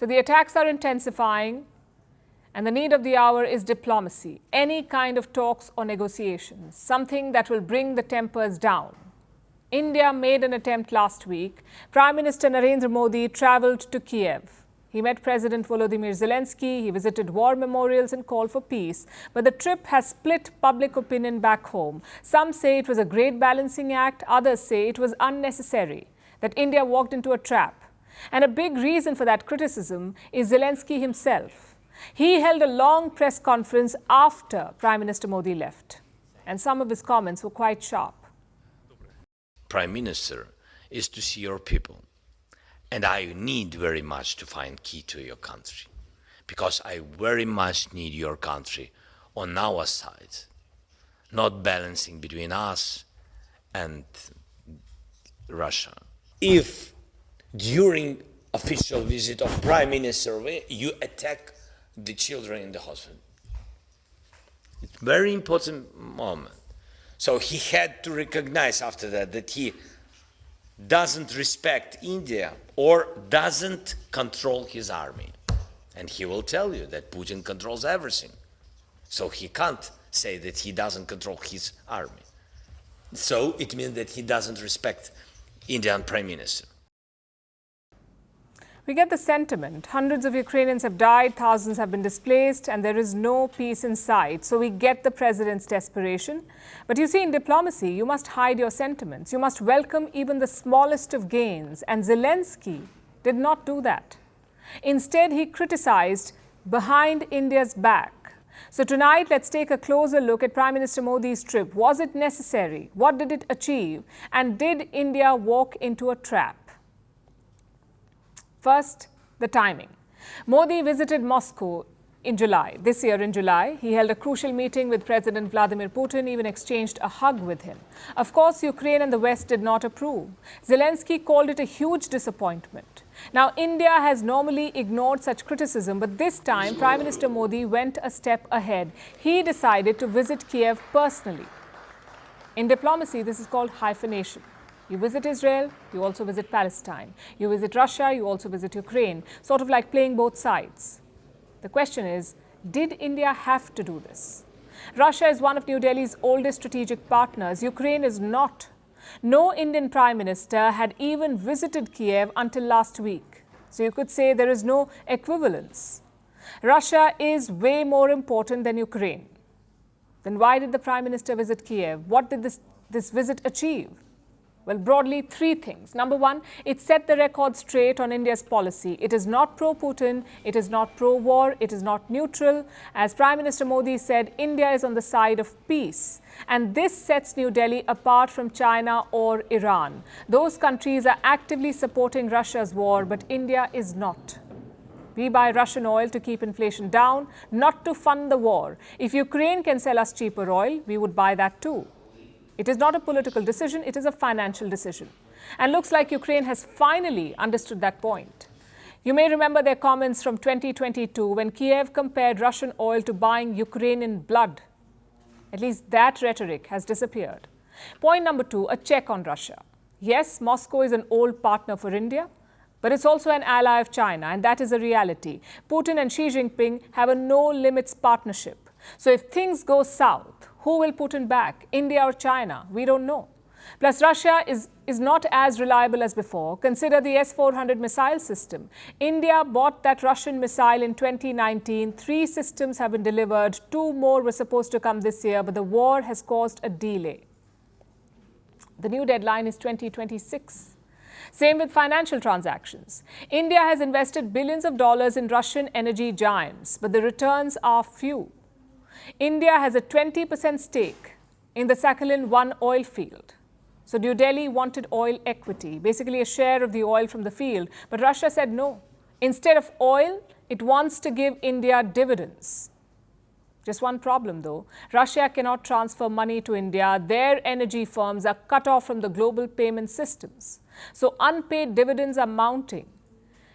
So the attacks are intensifying, and the need of the hour is diplomacy, any kind of talks or negotiations, something that will bring the tempers down. India made an attempt last week. Prime Minister Narendra Modi travelled to Kiev. He met President Volodymyr Zelensky, he visited war memorials and called for peace. But the trip has split public opinion back home. Some say it was a great balancing act, others say it was unnecessary, that India walked into a trap. And a big reason for that criticism is Zelensky himself. He held a long press conference after Prime Minister Modi left. And some of his comments were quite sharp. Prime Minister is to see your people. And I need very much to find key to your country. Because I very much need your country on our side. Not balancing between us and Russia. If during official visit of Prime Minister you attack the children in the hospital, it's a very important moment. So he had to recognize after that he doesn't respect India or doesn't control his army. And he will tell you that Putin controls everything. So he can't say that he doesn't control his army. So it means that he doesn't respect Indian Prime Minister. We get the sentiment. Hundreds of Ukrainians have died, thousands have been displaced, and there is no peace in sight. So we get the president's desperation. But you see, in diplomacy, you must hide your sentiments. You must welcome even the smallest of gains. And Zelensky did not do that. Instead, he criticized behind India's back. So tonight, let's take a closer look at Prime Minister Modi's trip. Was it necessary? What did it achieve? And did India walk into a trap? First, the timing. Modi visited Moscow in July. This year in July, he held a crucial meeting with President Vladimir Putin, even exchanged a hug with him. Of course, Ukraine and the West did not approve. Zelensky called it a huge disappointment. Now, India has normally ignored such criticism, but this time, Prime Minister Modi went a step ahead. He decided to visit Kiev personally. In diplomacy, this is called hyphenation. You visit Israel, you also visit Palestine. You visit Russia, you also visit Ukraine. Sort of like playing both sides. The question is, did India have to do this? Russia is one of New Delhi's oldest strategic partners. Ukraine is not. No Indian Prime Minister had even visited Kiev until last week. So you could say there is no equivalence. Russia is way more important than Ukraine. Then why did the Prime Minister visit Kiev? What did this visit achieve? Well, broadly, three things. Number one, it set the record straight on India's policy. It is not pro-Putin, it is not pro-war, it is not neutral. As Prime Minister Modi said, India is on the side of peace. And this sets New Delhi apart from China or Iran. Those countries are actively supporting Russia's war, but India is not. We buy Russian oil to keep inflation down, not to fund the war. If Ukraine can sell us cheaper oil, we would buy that too. It is not a political decision, it is a financial decision. And looks like Ukraine has finally understood that point. You may remember their comments from 2022 when Kiev compared Russian oil to buying Ukrainian blood. At least that rhetoric has disappeared. Point number two, a check on Russia. Yes, Moscow is an old partner for India, but it's also an ally of China, and that is a reality. Putin and Xi Jinping have a no-limits partnership. So if things go south, who will Putin back, India or China? We don't know. Plus, Russia is not as reliable as before. Consider the S-400 missile system. India bought that Russian missile in 2019. 3 systems have been delivered. 2 more were supposed to come this year, but the war has caused a delay. The new deadline is 2026. Same with financial transactions. India has invested billions of dollars in Russian energy giants, but the returns are few. India has a 20% stake in the Sakhalin-1 oil field. So New Delhi wanted oil equity, basically a share of the oil from the field. But Russia said no. Instead of oil, it wants to give India dividends. Just one problem though. Russia cannot transfer money to India. Their energy firms are cut off from the global payment systems. So unpaid dividends are mounting.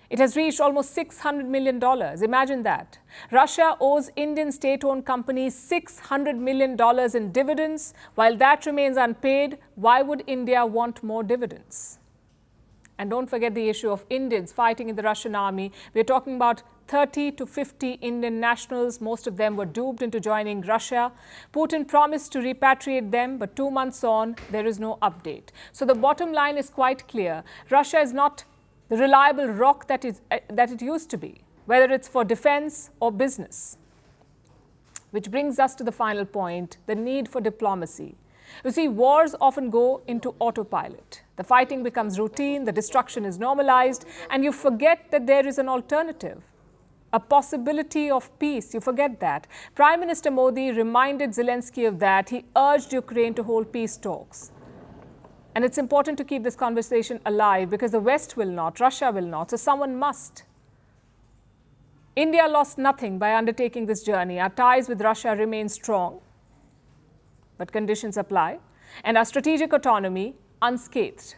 It has reached almost $600 million. Imagine that. Russia owes Indian state-owned companies $600 million in dividends. While that remains unpaid, why would India want more dividends? And don't forget the issue of Indians fighting in the Russian army. We're talking about 30 to 50 Indian nationals. Most of them were duped into joining Russia. Putin promised to repatriate them, but 2 months on, there is no update. So the bottom line is quite clear. Russia is not the reliable rock that it used to be, whether it's for defense or business. Which brings us to the final point, the need for diplomacy. You see, wars often go into autopilot. The fighting becomes routine, the destruction is normalized, and you forget that there is an alternative, a possibility of peace. You forget that. Prime Minister Modi reminded Zelensky of that. He urged Ukraine to hold peace talks. And it's important to keep this conversation alive because the West will not, Russia will not, so someone must. India lost nothing by undertaking this journey. Our ties with Russia remain strong, but conditions apply, and our strategic autonomy unscathed.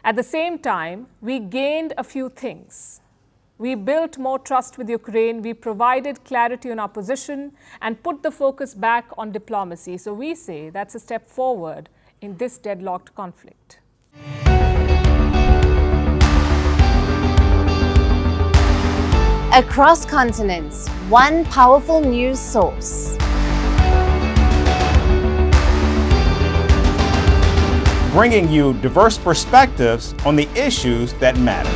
At the same time, we gained a few things. We built more trust with Ukraine, we provided clarity on our position, and put the focus back on diplomacy. So we say that's a step forward in this deadlocked conflict. Across continents, one powerful news source. Bringing you diverse perspectives on the issues that matter.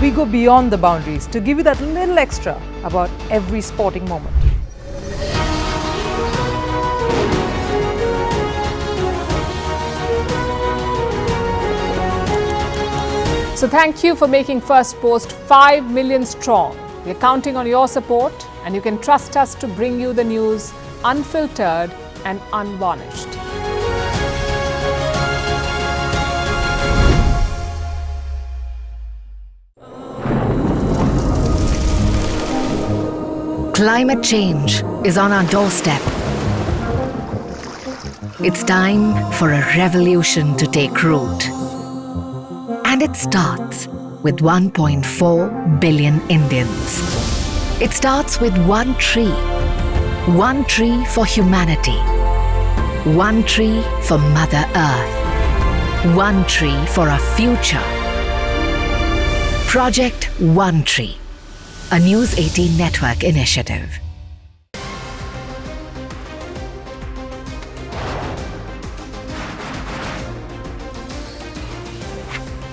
We go beyond the boundaries to give you that little extra about every sporting moment. So thank you for making Firstpost 5 million strong. We're counting on your support, and you can trust us to bring you the news unfiltered and unvarnished. Climate change is on our doorstep. It's time for a revolution to take root. And it starts with 1.4 billion Indians. It starts with one tree for humanity, one tree for Mother Earth, one tree for a future. Project One Tree, a News 18 network initiative.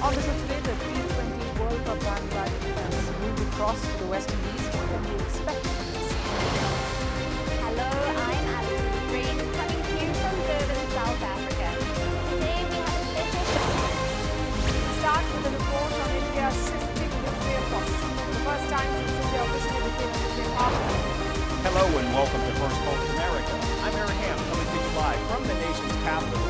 Obviously today, the T20 World Cup bandwagon has moved across to the West Indies. What can you expect from this? Hello, I'm Alison Green, coming to you from Durban, South Africa. Today we have a special show. Start with a report on India's shifting nuclear posture. The first time since India officially became a nuclear power. Hello and welcome to Firstpost America. I'm Aaron Ham, coming to you live from the nation's capital,